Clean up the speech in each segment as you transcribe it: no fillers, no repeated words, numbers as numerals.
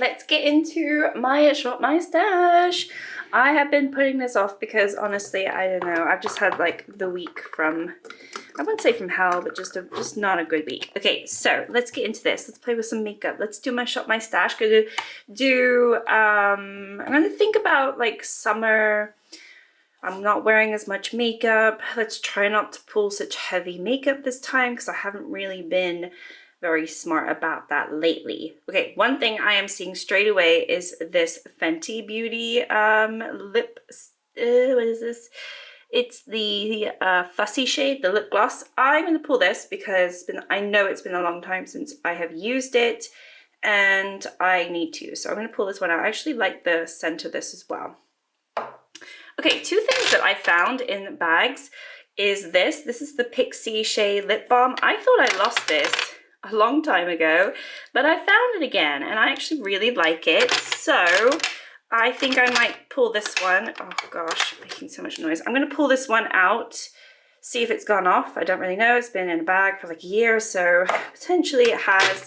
let's get into my shop my stash. I have been putting this off because honestly, I don't know, I've just had like the week from, I wouldn't say from hell, but just not a good week. Okay, so let's get into this. Let's play with some makeup. Let's do my shop my stash. I'm gonna think about like summer. I'm not wearing as much makeup. Let's try not to pull such heavy makeup this time because I haven't really been very smart about that lately. Okay, one thing I am seeing straight away is this Fenty Beauty what is this? It's the Fussy shade, the lip gloss. I'm going to pull this because I know it's been a long time since I have used it and I need to. So I'm going to pull this one out. I actually like the scent of this as well. Okay, two things that I found in bags is this. This is the Pixie Shea Lip Balm. I thought I lost this a long time ago, but I found it again and I actually really like it. So I think I might pull this one. Oh gosh, making so much noise. I'm going to pull this one out, see if it's gone off. I don't really know. It's been in a bag for like a year, so potentially it has.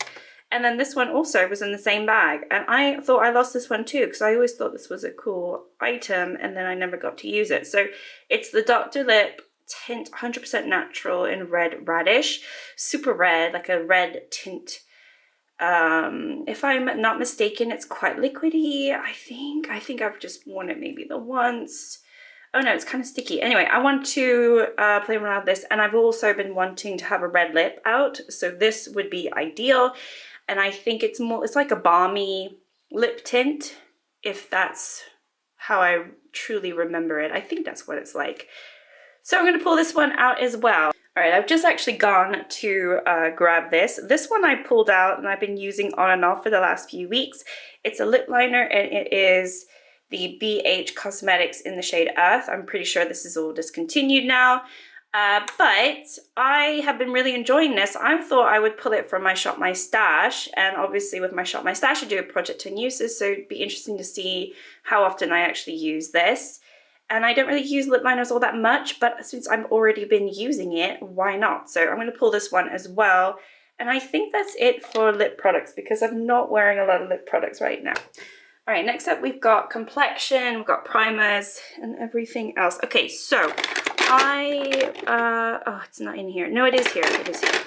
And then this one also was in the same bag. And I thought I lost this one too, because I always thought this was a cool item and then I never got to use it. So it's the Dr. Lip Tint 100% Natural in Red Radish. Super red, like a red tint. If I'm not mistaken, it's quite liquidy. I think I've just worn it maybe the once. Oh no, it's kind of sticky. Anyway, I want to play around with this, and I've also been wanting to have a red lip out, so this would be ideal. And I think it's like a balmy lip tint, if that's how I truly remember it. I think that's what it's like. So I'm going to pull this one out as well. All right, I've just actually gone to grab this. This one I pulled out and I've been using on and off for the last few weeks. It's a lip liner and it is the BH Cosmetics in the shade Earth. I'm pretty sure this is all discontinued now. But I have been really enjoying this. I thought I would pull it from my Shop My Stash, and obviously with my Shop My Stash I do a project on uses, so it'd be interesting to see how often I actually use this. And I don't really use lip liners all that much, but since I've already been using it, why not? So I'm going to pull this one as well. And I think that's it for lip products because I'm not wearing a lot of lip products right now. All right, next up we've got complexion, we've got primers and everything else. Okay, so oh, it's not in here. No, it is here. It is here.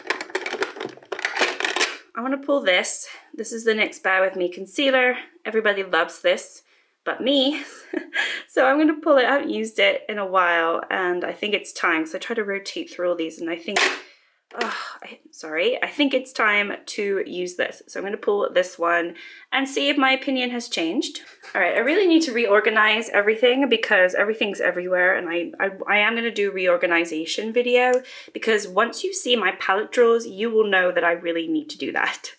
I want to pull this. This is the NYX Bear With Me concealer. Everybody loves this, but me. So I'm going to pull it. I haven't used it in a while, and I think it's time. So I try to rotate through all these, and I think, I think it's time to use this. So I'm going to pull this one and see if my opinion has changed. All right, I really need to reorganize everything because everything's everywhere, and I am going to do a reorganization video because once you see my palette drawers, you will know that I really need to do that.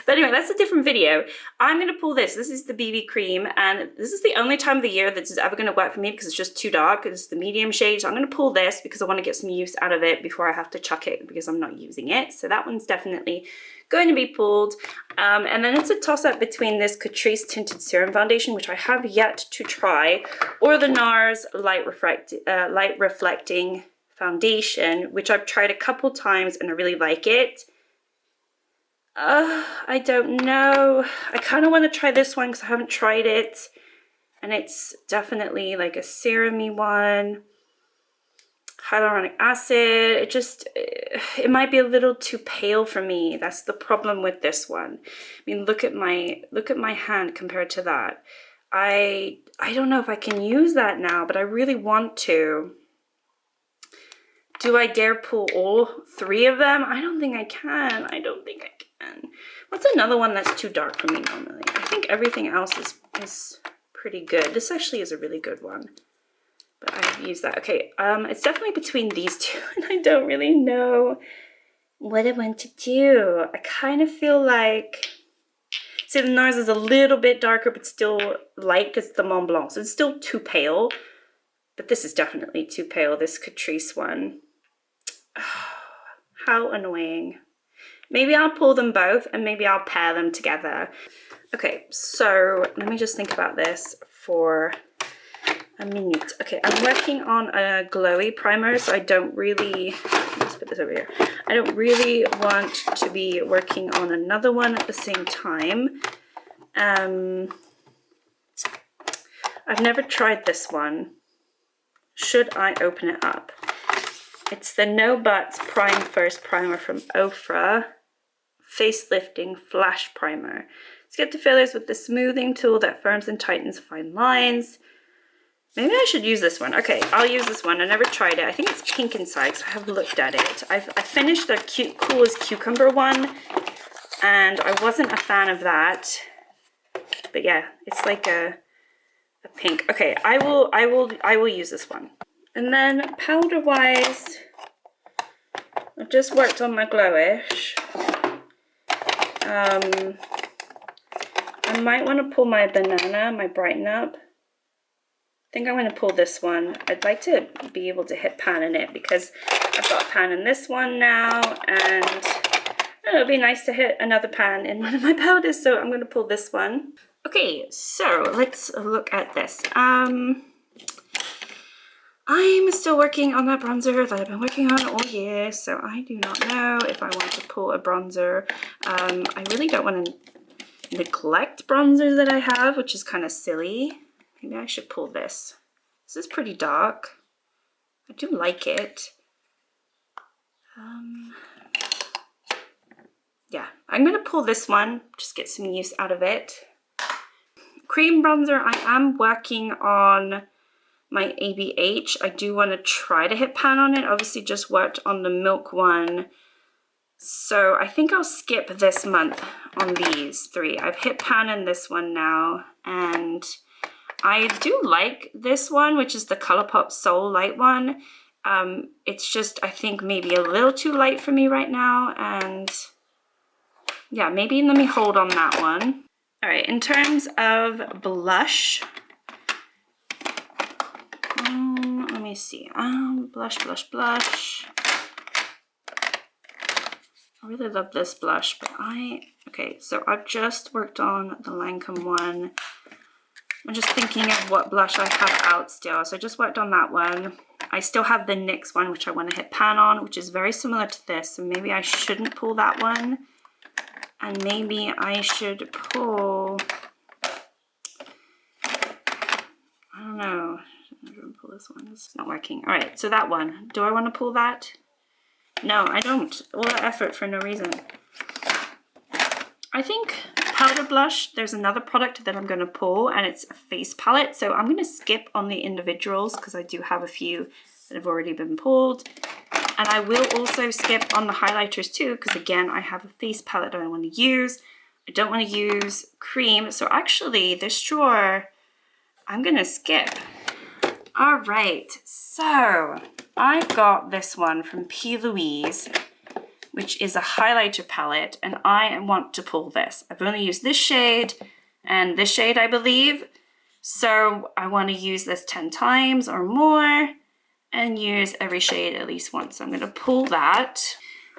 But anyway, that's a different video. I'm going to pull this. This is the BB cream, and this is the only time of the year that this is ever going to work for me because it's just too dark. It's the medium shade, so I'm going to pull this because I want to get some use out of it before I have to chuck it because I'm not using it. So that one's definitely going to be pulled. And then it's a toss-up between this Catrice Tinted Serum Foundation, which I have yet to try, or the NARS Light Reflecting Foundation, which I've tried a couple times and I really like it. I don't know. I kind of want to try this one because I haven't tried it. And it's definitely like a serum-y one. Hyaluronic acid. It might be a little too pale for me. That's the problem with this one. I mean, look at my hand compared to that. I don't know if I can use that now, but I really want to. Do I dare pull all three of them? I don't think I can. I don't think I can. What's another one that's too dark for me normally? I think everything else is pretty good. This actually is a really good one. But I've used that. Okay, it's definitely between these two, and I don't really know what I want to do. I kind of feel like, see, the NARS is a little bit darker, but still light because it's the Mont Blanc, so it's still too pale. But this is definitely too pale, this Catrice one. Oh, how annoying. Maybe I'll pull them both, and maybe I'll pair them together. Okay, so let me just think about this for a minute. Okay, I'm working on a glowy primer, so I don't really, let's put this over here. I don't really want to be working on another one at the same time. I've never tried this one. Should I open it up? It's the No Buts Prime First Primer from Ofra. Facelifting Flash Primer. Skip the fillers with the smoothing tool that firms and tightens fine lines. Maybe I should use this one. Okay, I'll use this one. I never tried it. I think it's pink inside, so I haven't looked at it. I finished the Cool as Cucumber one, and I wasn't a fan of that. But yeah, it's like a pink. Okay, I will use this one. And then powder wise, I just worked on my Glowish. I might want to pull my Banana, my Brighten Up. I think I'm going to pull this one. I'd like to be able to hit pan in it because I've got a pan in this one now, and it would be nice to hit another pan in one of my powders, so I'm going to pull this one. Okay, so let's look at this. I'm still working on that bronzer that I've been working on all year, so I do not know if I want to pull a bronzer. I really don't want to neglect bronzers that I have, which is kind of silly. Maybe I should pull this. This is pretty dark. I do like it. Yeah, I'm going to pull this one, just get some use out of it. Cream bronzer, I am working on my ABH. I do want to try to hit pan on it. Obviously just worked on the Milk one. So I think I'll skip this month on these three. I've hit pan in this one now, and I do like this one, which is the ColourPop Soul Light one. It's just, I think, maybe a little too light for me right now, and yeah, maybe let me hold on that one. All right, in terms of blush, let me see. Blush. I really love this blush, but okay, so I've just worked on the Lancome one. I'm just thinking of what blush I have out still. So I just worked on that one. I still have the NYX one, which I want to hit pan on, which is very similar to this. So maybe I shouldn't pull that one. And maybe I should pull, I don't know. I'm going to pull this one. It's not working. All right, so that one. Do I want to pull that? No, I don't. All that effort for no reason. I think powder blush, there's another product that I'm going to pull, and it's a face palette. So I'm going to skip on the individuals because I do have a few that have already been pulled. And I will also skip on the highlighters too, because again, I have a face palette that I want to use. I don't want to use cream. So actually this drawer, I'm going to skip. All right, so I've got this one from PLouise, which is a highlighter palette, and I want to pull this. I've only used this shade and this shade, I believe. So I want to use this 10 times or more and use every shade at least once. So I'm going to pull that.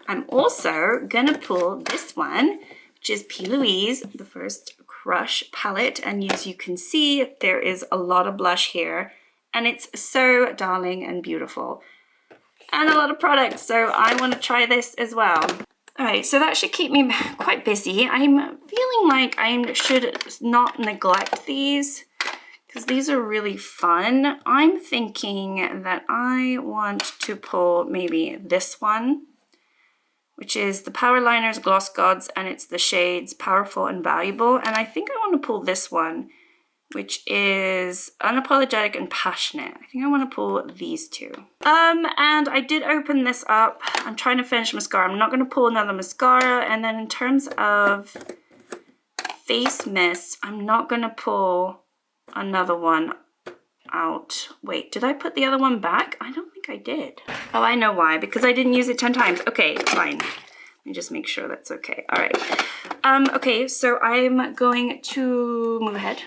I'm also going to pull this one, which is PLouise, the First Crush palette. And as you can see, there is a lot of blush here, and it's so darling and beautiful. And a lot of products, so I want to try this as well. All right, so that should keep me quite busy. I'm feeling like I should not neglect these because these are really fun. I'm thinking that I want to pull maybe this one, which is the Power Liners GlossGods, and it's the shades Powerful and Valuable. And I think I want to pull this one, which is Unapologetic and Passionate. I think I want to pull these two. And I did open this up. I'm trying to finish mascara. I'm not going to pull another mascara. And then in terms of face mist, I'm not going to pull another one out. Wait, did I put the other one back? I don't think I did. Oh, I know why. Because I didn't use it 10 times. Okay, fine. Let me just make sure that's okay. All right. Okay, so I'm going to move ahead.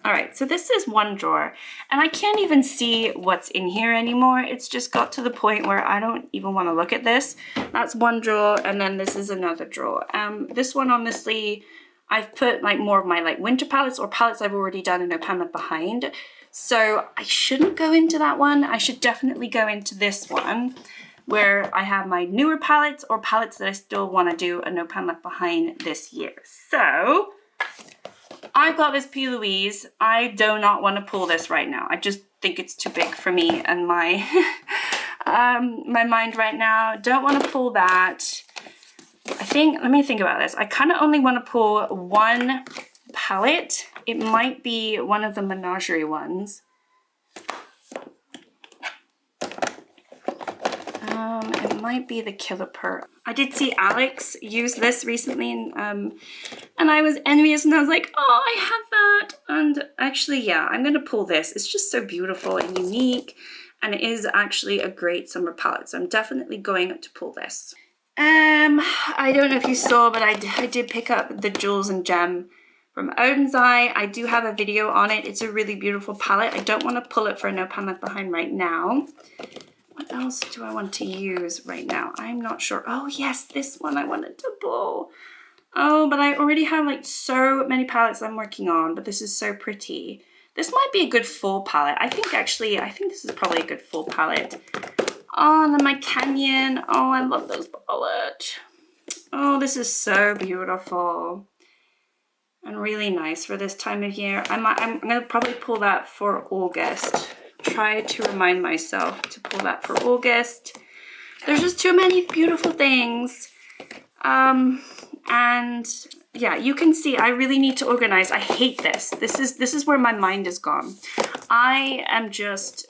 All right, so this is one drawer, and I can't even see what's in here anymore. It's just got to the point where I don't even want to look at this. That's one drawer, and then this is another drawer. This one, honestly, I've put like more of my like winter palettes or palettes I've already done and no pan left behind. So I shouldn't go into that one. I should definitely go into this one where I have my newer palettes or palettes that I still want to do a no pan left behind this year. So I've got this PLouise. I do not want to pull this right now. I just think it's too big for me and my my mind right now. Don't want to pull that. Let me think about this. I kind of only want to pull one palette. It might be one of the Menagerie ones. It might be the Killer Purr. I did see Alex use this recently, and I was envious, and I was like, oh, I have that. And actually, yeah, I'm gonna pull this. It's just so beautiful and unique, and it is actually a great summer palette. So I'm definitely going to pull this. I don't know if you saw, but I did pick up the Jewels and Gem from Odin's Eye. I do have a video on it. It's a really beautiful palette. I don't want to pull it for No Pan Left Behind right now. What else do I want to use right now? I'm not sure. Oh yes, this one I wanted to pull. Oh, but I already have like so many palettes I'm working on, but this is so pretty. This might be a good fall palette. I think this is probably a good fall palette. Oh, and then my Canyon. Oh, I love those palettes. Oh, this is so beautiful and really nice for this time of year. I'm gonna probably pull that for August. Try to remind myself to pull that for August. There's just too many beautiful things. And yeah, you can see I really need to organize. I hate this. This is where my mind is gone. I am just,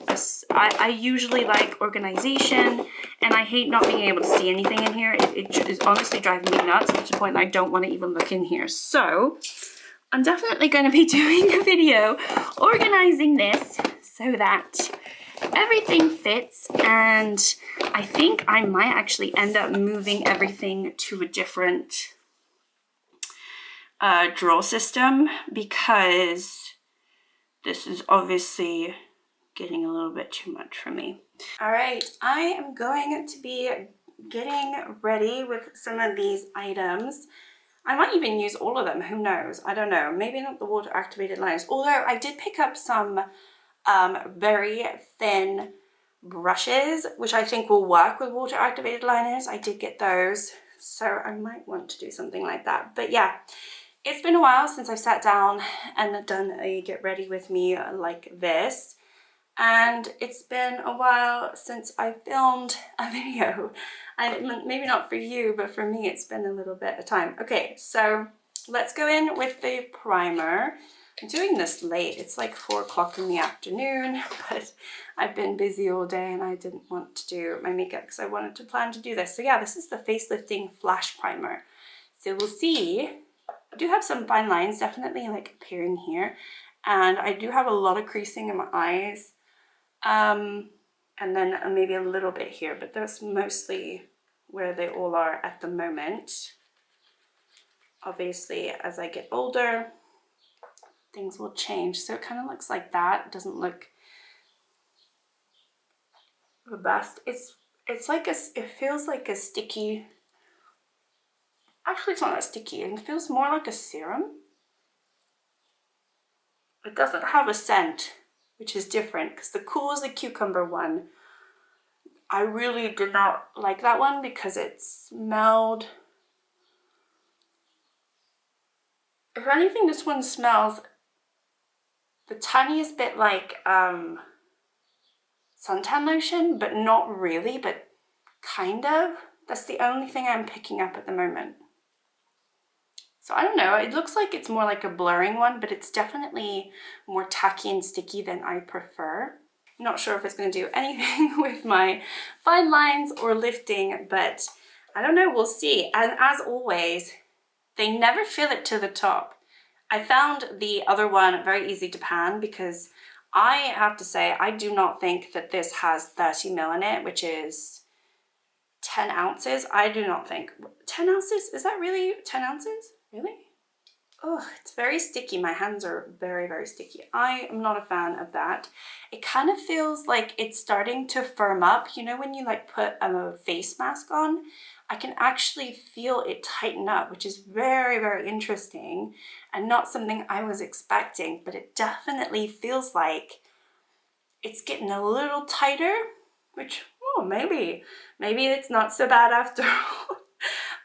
I usually like organization, and I hate not being able to see anything in here. It is honestly driving me nuts to the point that I don't want to even look in here. So I'm definitely going to be doing a video organizing this so that everything fits, and I think I might actually end up moving everything to a different drawer system, because this is obviously getting a little bit too much for me. All right, I am going to be getting ready with some of these items. I might even use all of them, who knows? I don't know, maybe not the water activated liners, although I did pick up some very thin brushes, which I think will work with water activated liners. I did get those, so I might want to do something like that. But yeah, it's been a while since I've sat down and done a get ready with me like this, and it's been a while since I filmed a video. Maybe not for you, but for me it's been a little bit of time. Okay, so let's go in with the primer. I'm doing this late. It's like 4 o'clock in the afternoon, but I've been busy all day and I didn't want to do my makeup because I wanted to plan to do this. So yeah, this is the Facelifting Flash Primer. So we'll see. I do have some fine lines definitely like appearing here, and I do have a lot of creasing in my eyes, and then maybe a little bit here, but that's mostly where they all are at the moment. Obviously, as I get older, things will change. So it kind of looks like that. It doesn't look the best. It's like it feels like a sticky. Actually, it's not that sticky. It feels more like a serum. It doesn't have a scent, which is different, because the Cool as a Cucumber one, I really did not like that one because it smelled, if anything, this one smells the tiniest bit like suntan lotion, but not really, but kind of. That's the only thing I'm picking up at the moment. So I don't know, it looks like it's more like a blurring one, but it's definitely more tacky and sticky than I prefer. I'm not sure if it's going to do anything with my fine lines or lifting, but I don't know, we'll see. And as always, they never fill it to the top. I found the other one very easy to pan because I have to say, I do not think that this has 30 ml in it, which is 10 ounces. I do not think. 10 ounces? Is that really 10 ounces? Really? Oh, it's very sticky. My hands are very, very sticky. I am not a fan of that. It kind of feels like it's starting to firm up. You know when you like put a face mask on? I can actually feel it tighten up, which is very, very interesting and not something I was expecting, but it definitely feels like it's getting a little tighter, which, oh, maybe it's not so bad after all.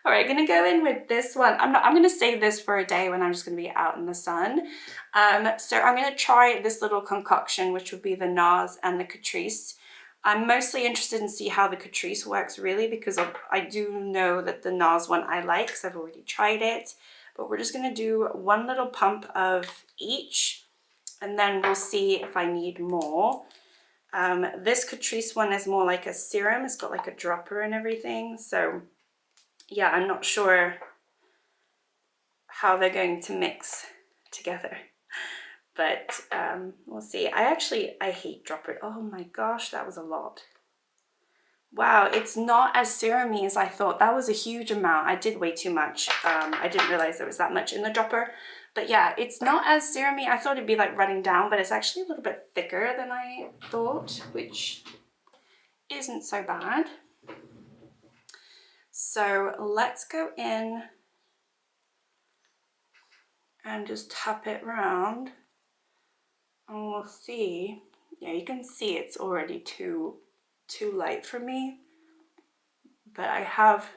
All right, gonna go in with this one. I'm gonna save this for a day when I'm just gonna be out in the sun. So I'm gonna try this little concoction, which would be the NARS and the Catrice. I'm mostly interested in see how the Catrice works really, because I do know that the NARS one I like because I've already tried it. But we're just gonna do one little pump of each, and then we'll see if I need more. This Catrice one is more like a serum. It's got like a dropper and everything. So yeah, I'm not sure how they're going to mix together, but we'll see. I hate dropper. Oh my gosh, that was a lot. Wow, it's not as serum-y as I thought. That was a huge amount. I did way too much. I didn't realize there was that much in the dropper. But yeah, it's not as serum-y. I thought it'd be like running down, but it's actually a little bit thicker than I thought, which isn't so bad. So let's go in and just tap it around, and we'll see. Yeah, you can see it's already too light for me, but I have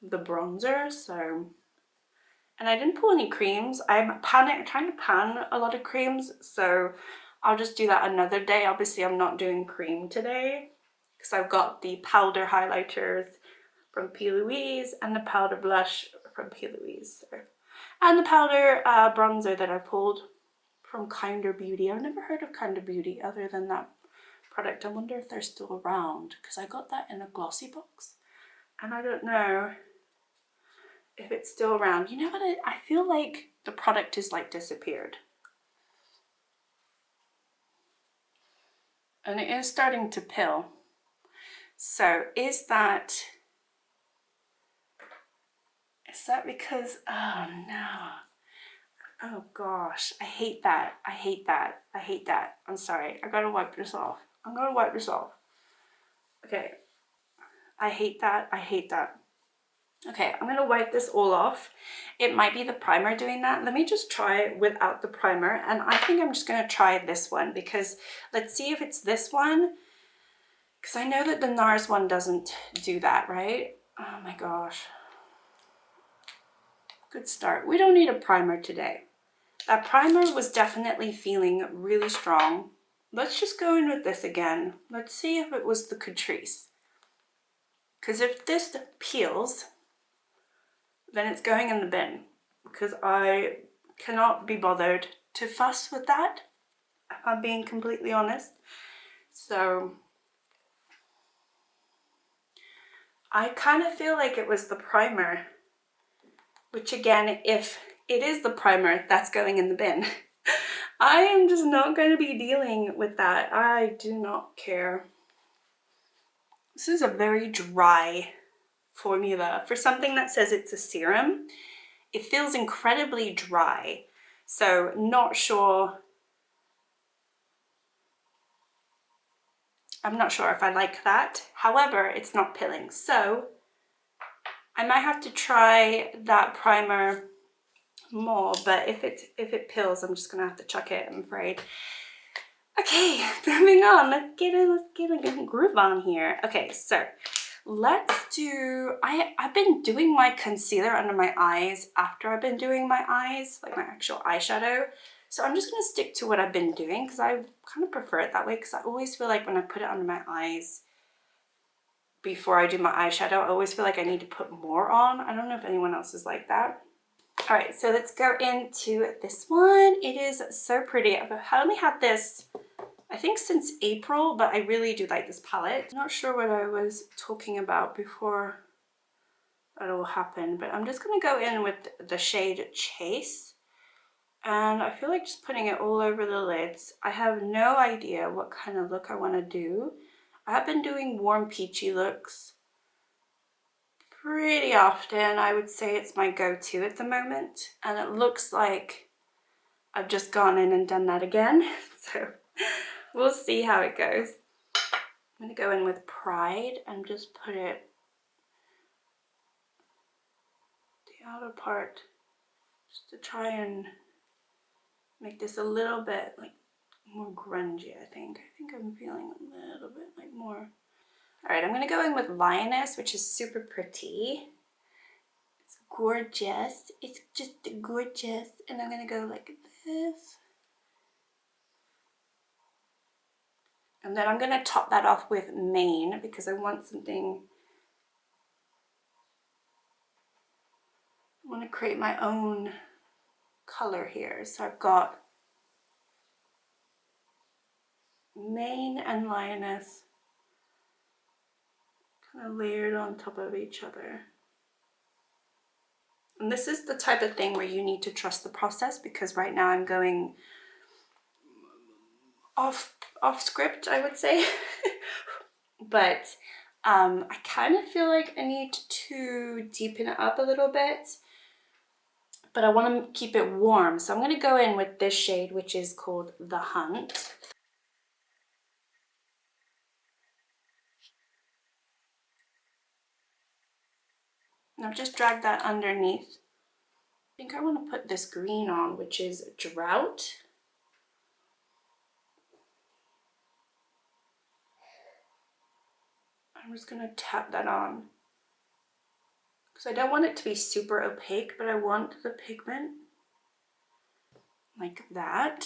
the bronzer, so, and I didn't pull any creams. I'm trying to pan a lot of creams, so I'll just do that another day. Obviously I'm not doing cream today because I've got the powder highlighters from PLouise and the powder blush from PLouise, and the powder bronzer that I pulled from Kindr Beauty. I've never heard of Kindr Beauty other than that product. I wonder if they're still around, because I got that in a glossy box and I don't know if it's still around. You know what, I feel like the product is like disappeared, and it is starting to pill. So is that because, oh no, oh gosh, I hate that, I hate that, I hate that. I'm sorry, I gotta wipe this off. I'm gonna wipe this off. Okay, I hate that, I hate that. Okay, I'm gonna wipe this all off. It might be the primer doing that. Let me just try it without the primer, and I think I'm just gonna try this one, because let's see if it's this one, because I know that the NARS one doesn't do that, right? Oh my gosh. Good start. We don't need a primer today. That primer was definitely feeling really strong. Let's just go in with this again. Let's see if it was the Catrice. Because if this peels, then it's going in the bin, because I cannot be bothered to fuss with that, if I'm being completely honest. So I kind of feel like it was the primer, which again, if it is the primer, that's going in the bin. I am just not going to be dealing with that. I do not care. This is a very dry formula for something that says it's a serum. It feels incredibly dry, so not sure. I'm not sure if I like that. However, it's not pilling, so I might have to try that primer more, but if it pills, I'm just gonna have to chuck it, I'm afraid. Okay, moving on. Let's get a groove on here. Okay, so let's do, I've been doing my concealer under my eyes after I've been doing my eyes, like my actual eyeshadow. So I'm just gonna stick to what I've been doing, because I kind of prefer it that way, because I always feel like when I put it under my eyes before I do my eyeshadow, I always feel like I need to put more on. I don't know if anyone else is like that. All right, so let's go into this one. It is so pretty. I've only had this, I think, since April, but I really do like this palette. I'm not sure what I was talking about before that all happened, but I'm just gonna go in with the shade Chase. And I feel like just putting it all over the lids. I have no idea what kind of look I wanna do. I have been doing warm peachy looks pretty often. I would say it's my go-to at the moment. And it looks like I've just gone in and done that again. So we'll see how it goes. I'm gonna go in with Pride and just put it the outer part, just to try and make this a little bit like more grungy. I think I'm feeling a little bit like more. All right, I'm gonna go in with Lioness, which is super pretty. gorgeous. It's just gorgeous. And I'm gonna go like this. And then I'm gonna top that off with Mane because I want something, I want to create my own color here. So I've got Mane and Lioness kind of layered on top of each other. And this is the type of thing where you need to trust the process, because right now I'm going off script, I would say. But I kind of feel like I need to deepen it up a little bit, but I want to keep it warm. So I'm going to go in with this shade, which is called The Hunt. And I've just dragged that underneath. I think I want to put this green on, which is Drought. I'm just going to tap that on because I don't want it to be super opaque, but I want the pigment like that.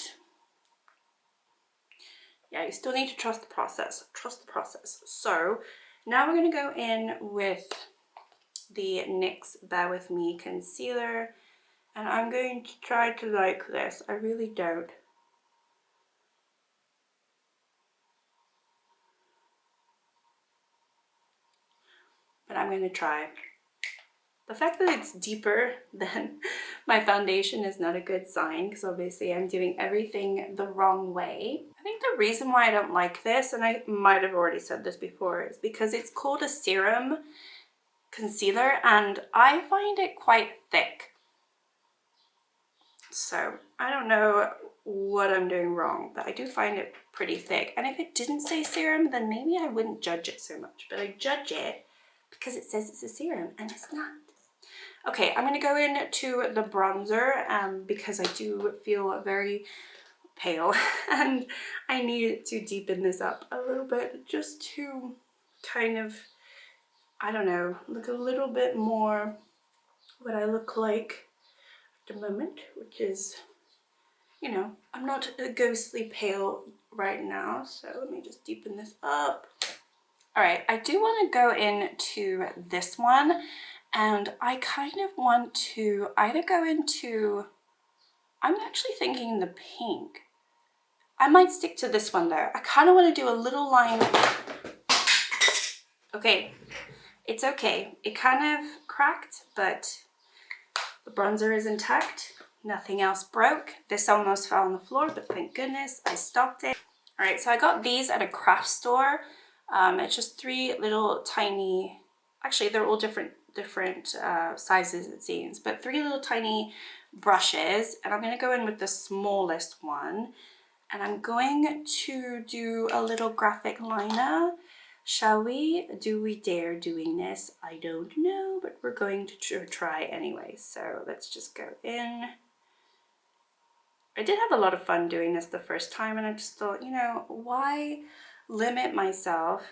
Yeah, you still need to trust the process. Trust the process. So now we're going to go in with the NYX Bear With Me concealer, and I'm going to try to like this. I really don't. But I'm going to try. The fact that it's deeper than my foundation is not a good sign, because obviously I'm doing everything the wrong way. I think the reason why I don't like this, and I might have already said this before, is because it's called a serum concealer and I find it quite thick. So I don't know what I'm doing wrong, but I do find it pretty thick. And if it didn't say serum, then maybe I wouldn't judge it so much, but I judge it because it says it's a serum and it's not. Okay, I'm going to go into the bronzer because I do feel very pale and I need to deepen this up a little bit just to kind of, I don't know, look a little bit more what I look like at the moment, which is, you know, I'm not a ghostly pale right now, so let me just deepen this up. All right, I do want to go into this one, and I kind of want to either go into, I'm actually thinking the pink. I might stick to this one though. I kind of want to do a little line. Okay, it's okay. It kind of cracked, but the bronzer is intact. Nothing else broke. This almost fell on the floor, but thank goodness I stopped it. All right, so I got these at a craft store. It's just 3 little tiny, actually they're all different sizes it seems, but 3 little tiny brushes, and I'm going to go in with the smallest one, and I'm going to do a little graphic liner. Shall we? Do we dare doing this? I don't know, but we're going to try anyway. So let's just go in. I did have a lot of fun doing this the first time, and I just thought, you know, why limit myself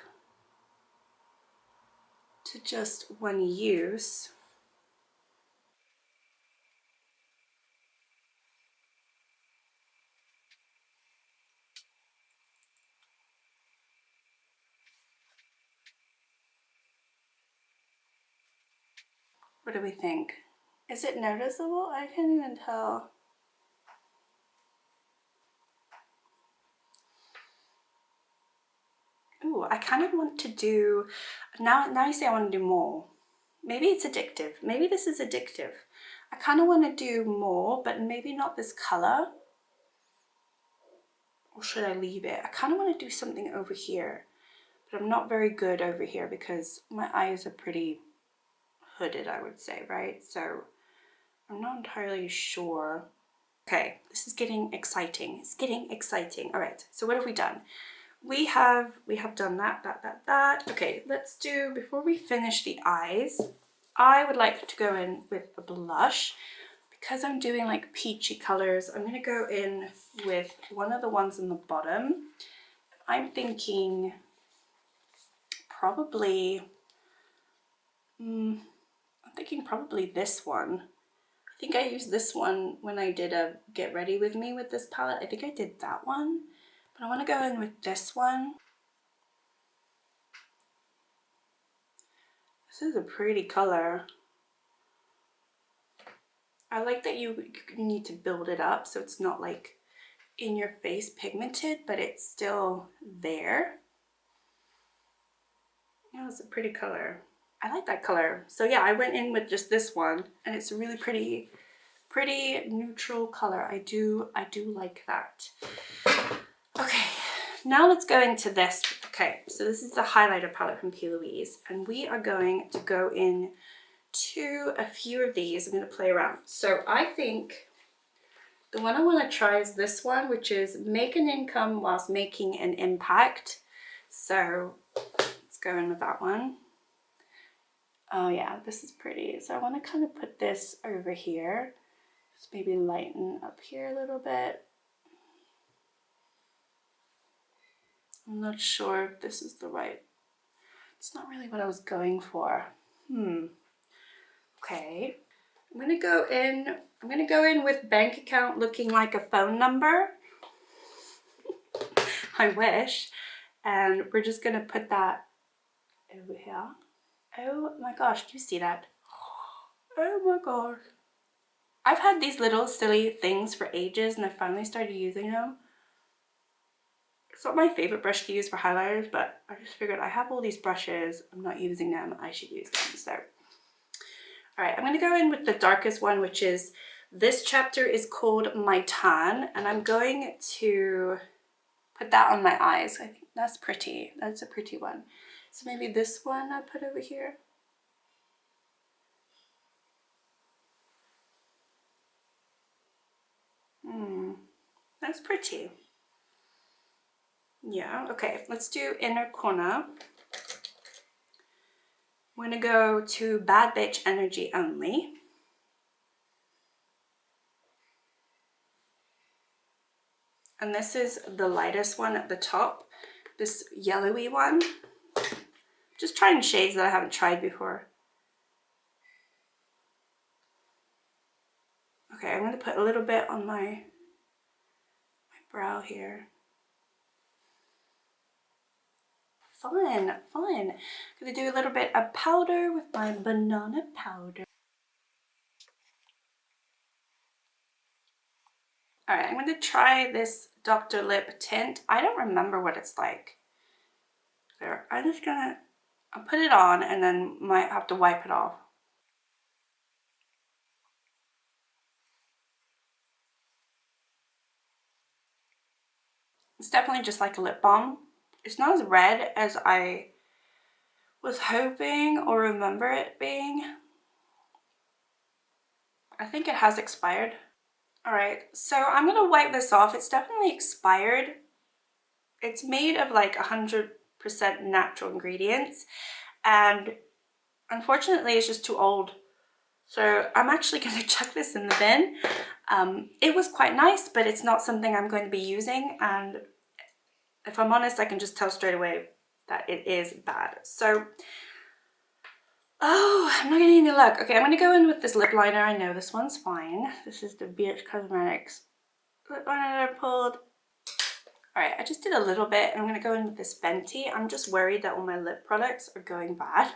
to just one use? What do we think? Is it noticeable? I can't even tell. Ooh, I kind of want to do, now you say I want to do more. Maybe it's addictive. Maybe this is addictive. I kind of want to do more, but maybe not this color. Or should I leave it? I kind of want to do something over here, but I'm not very good over here because my eyes are pretty hooded, I would say, right? So I'm not entirely sure. Okay, this is getting exciting. It's getting exciting. All right, so what have we done? We have done that. Okay, let's do, before we finish the eyes, I would like to go in with a blush. Because I'm doing like peachy colors, I'm going to go in with one of the ones in the bottom. I'm thinking probably, I'm thinking probably this one. I think I used this one when I did a Get Ready With Me with this palette. I think I did that one, but I want to go in with this one. This is a pretty color. I like that you need to build it up so it's not like in your face pigmented, but it's still there. Yeah, it's a pretty color. I like that color. So yeah, I went in with just this one, and it's a really pretty neutral color. I do like that. Okay, now let's go into this. Okay, so this is the highlighter palette from PLouise, and we are going to go in to a few of these. I'm going to play around. So I think the one I want to try is this one, which is Make an Income Whilst Making an Impact. So let's go in with that one. Oh yeah, this is pretty. So I want to kind of put this over here. Just maybe lighten up here a little bit. I'm not sure if this is the right, it's not really what I was going for. Okay. I'm gonna go in with bank account looking like a phone number. I wish. And we're just gonna put that over here. Oh my gosh, do you see that? Oh my gosh. I've had these little silly things for ages and I finally started using them. It's not my favorite brush to use for highlighters, but I just figured I have all these brushes, I'm not using them, I should use them. So, all right, I'm gonna go in with the darkest one, which is, this chapter is called My Tan, and I'm going to put that on my eyes. I think that's pretty, that's a pretty one. So maybe this one I'll put over here. That's pretty. Yeah, okay, let's do inner corner. I'm gonna go to Bad Bitch Energy Only. And this is the lightest one at the top, this yellowy one. Just trying shades that I haven't tried before. Okay, I'm gonna put a little bit on my brow here. Fun. I'm gonna do a little bit of powder with my banana powder. All right, I'm gonna try this Dr. Lip tint. I don't remember what it's like. There, I'm just gonna, I'll put it on and then might have to wipe it off. It's definitely just like a lip balm. It's not as red as I was hoping or remember it being. I think it has expired. All right, so I'm gonna wipe this off. It's definitely expired. It's made of like 100% natural ingredients, and unfortunately it's just too old. So I'm actually gonna chuck this in the bin. It was quite nice, but it's not something I'm going to be using, and if I'm honest, I can just tell straight away that it is bad. So, oh, I'm not getting any luck. Okay, I'm gonna go in with this lip liner. I know this one's fine. This is the BH Cosmetics lip liner I pulled. All right, I just did a little bit, and I'm gonna go in with this Fenty. I'm just worried that all my lip products are going bad.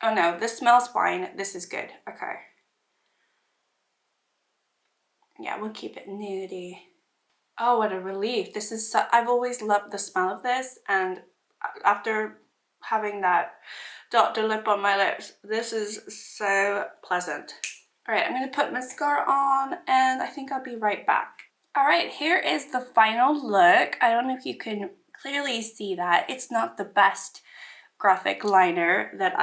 Oh no, this smells fine. This is good. Okay. Yeah, we'll keep it nudie. Oh, what a relief. This is so, I've always loved the smell of this, and after having that Dr. Lip on my lips, this is so pleasant. All right, I'm gonna put mascara on, and I think I'll be right back. All right, here is the final look. I don't know if you can clearly see that. It's not the best graphic liner that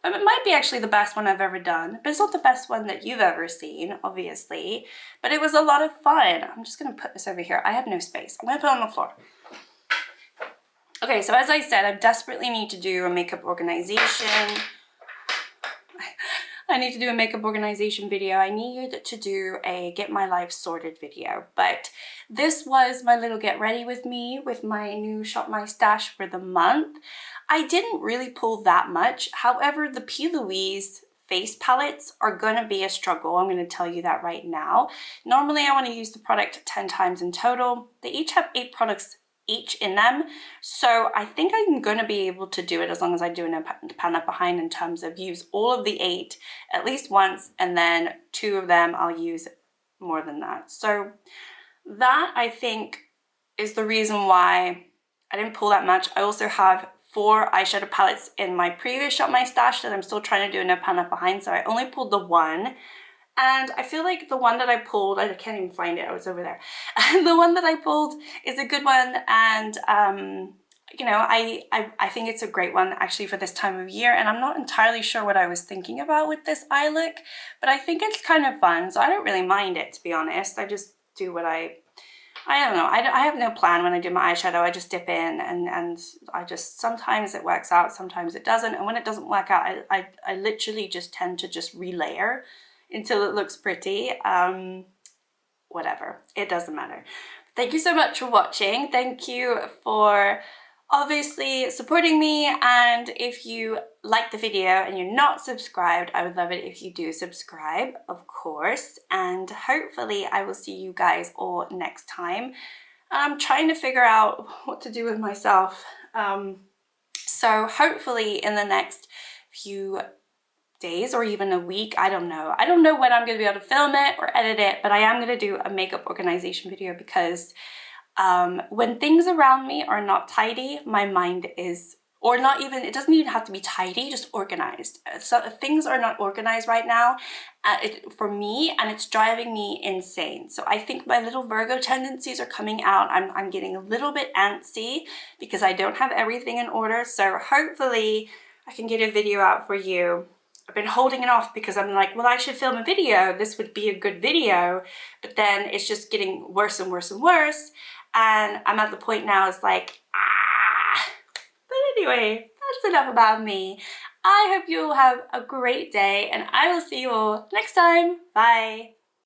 it might be actually the best one I've ever done, but it's not the best one that you've ever seen, obviously, but it was a lot of fun. I'm just gonna put this over here. I have no space. I'm gonna put it on the floor. Okay, so as I said, I desperately need to do a makeup organization. I need to do a makeup organization video. I need to do a get my life sorted video. But this was my little get ready with me with my new Shop My Stash for the month. I didn't really pull that much. However, the PLouise face palettes are gonna be a struggle. I'm gonna tell you that right now. Normally I want to use the product 10 times in total. They each have 8 products each in them, so I think I'm going to be able to do it as long as I do a pan up behind in terms of use all of the 8 at least once, and then 2 of them I'll use more than that. So that, I think, is the reason why I didn't pull that much. I also have 4 eyeshadow palettes in my previous Shop My Stash that I'm still trying to do a pan up behind, so I only pulled the 1. And I feel like the one that I pulled, I can't even find it, I was over there. The one that I pulled is a good one, and you know, I think it's a great one actually for this time of year, and I'm not entirely sure what I was thinking about with this eye look, but I think it's kind of fun, so I don't really mind it, to be honest. I just do what I don't know, I have no plan when I do my eyeshadow. I just dip in and I just, sometimes it works out, sometimes it doesn't, and when it doesn't work out, I literally just tend to just relayer until it looks pretty. Whatever, it doesn't matter. Thank you so much for watching. Thank you for obviously supporting me, and if you like the video and you're not subscribed, I would love it if you do subscribe, of course, and hopefully I will see you guys all next time. I'm trying to figure out what to do with myself, so hopefully in the next few days or even a week, I don't know when I'm going to be able to film it or edit it, but I am going to do a makeup organization video because when things around me are not tidy, my mind is, or not even, it doesn't even have to be tidy, just organized. So things are not organized right now for me, and it's driving me insane. So I think my little Virgo tendencies are coming out. I'm getting a little bit antsy because I don't have everything in order. So hopefully I can get a video out for you. I've been holding it off because I'm like, well, I should film a video. This would be a good video. But then it's just getting worse and worse and worse. And I'm at the point now, it's like, ah. But anyway, that's enough about me. I hope you all have a great day, and I will see you all next time. Bye.